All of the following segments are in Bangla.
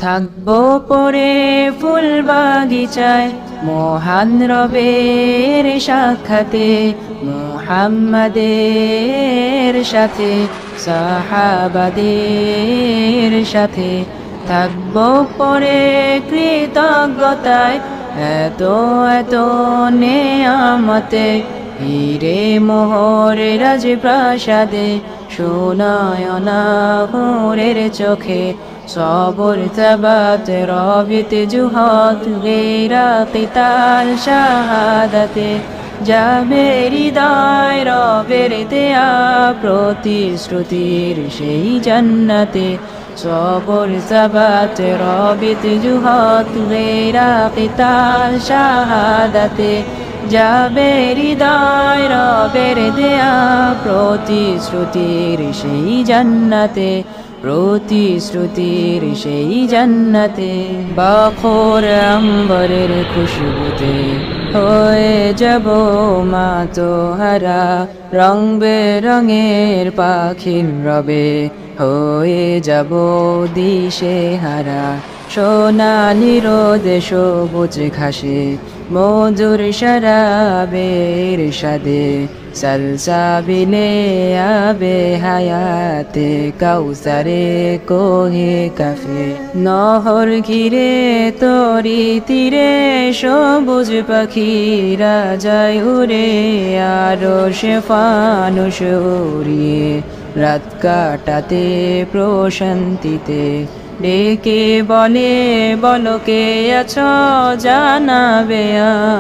থাকবো পরে ফুল বাগিচায় মহান রবের সাক্ষাতে, মুহাম্মাদের সাথে সাহাবাদের সাথে। থাকবো পরে কৃতজ্ঞতায় এত এত নেয়ামতে, হিরে মোহরে রাজপ্রাসাদে সোনায়না হুরের চোখে। সবর তাবাত রবিত জুহাত গেরা কিতাল শাহাদাতে, যাবে হৃদয় রবের দেয়া প্রতিশ্রুতির সেই জান্নাতে। সবর তাবাত রবিত জুহাত গেরা কিতাল শাহাদাতে, যাবে হৃদয় রবের দেয়া প্রতিশ্রুতির সেই জান্নাতে, প্রতিশ্রুতির সেই জান্নাতে। বাখর আম্বরের খুশবুতে হয়ে যাব মাতোহারা, রং বেরঙের পাখির রবে হয়ে যাব দিশে হারা। সোনালি রোদে সবুজ ঘাসে মধুর শরাবের সাদে, সলসাবিলে আবে হায়াতে কাউসারে কোহে কাফে। নহর ঘিরে তরি তীরে সবুজ পাখিরা যায় উড়ে, আরো সে ফানুস উড়িয়ে রাত কাটাতে প্রশান্তিতে। ডেকে বলে বলো কে আছো, জানাবে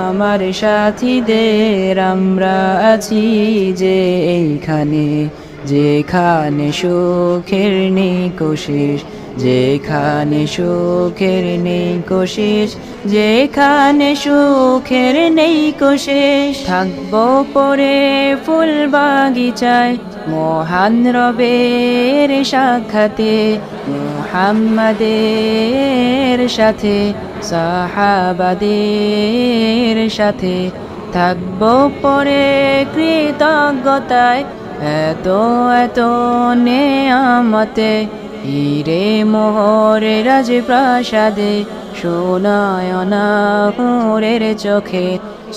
আমার সাথীদের আমরা আছি যে এইখানে, যেখানে সুখের নেই কোশিস, যেখানে সুখের নেই কোশিস, যেখানে সুখের নেই কোশিস। থাকবো পরে ফুল বাগিচায় মহান রবের সাক্ষাতে, মুহাম্মাদের সাথে সাহাবাদের সাথে। থাকবো পরে কৃতজ্ঞতায় এত এত নেয়ামতে, হিরে মোহরে রাজপ্রাসাদে সোনায়না হুরের চোখে।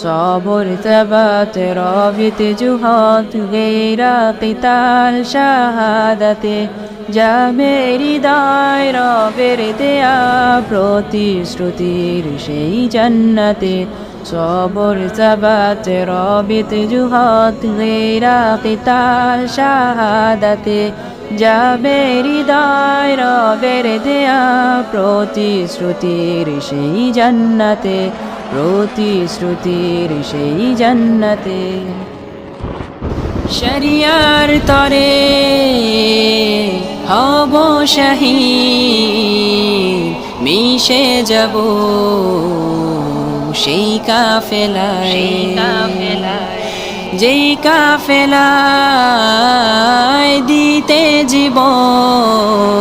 সবর তাবাত রবিত জুহাত গেরা কিতাল শাহাদাতে, যাবে হৃদয় রবের দেয়া প্রতিশ্রুতির সেই জান্নাতে। সবর তাবাত রবিত জুহাত গেরা কিতাল শাহাদাতে, যাবে হৃদয় রবের দেয়া প্রতিশ্রুতির সেই জান্নাতে, প্রতিশ্রুতির সেই জান্নাতে। শরিয়ার তরে হব শহীদ, মিশে যাব সেই কাফেলায়, যেই কাফেলায় দিতে জীবন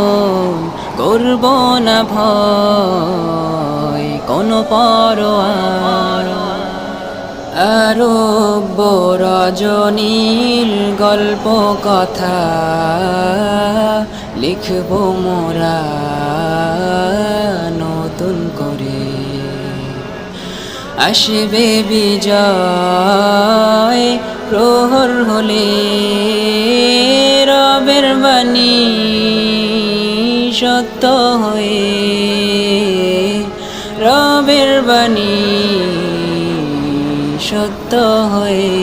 করব না ভয় কোনো পরোয়া। আরব রজনীর গল্প কথা লিখব মোরা নতুন করে, আসবে বিজয় প্রহর হলে রবের বাণী সত্য হয়ে, রবের বাণী সত্য হয়ে।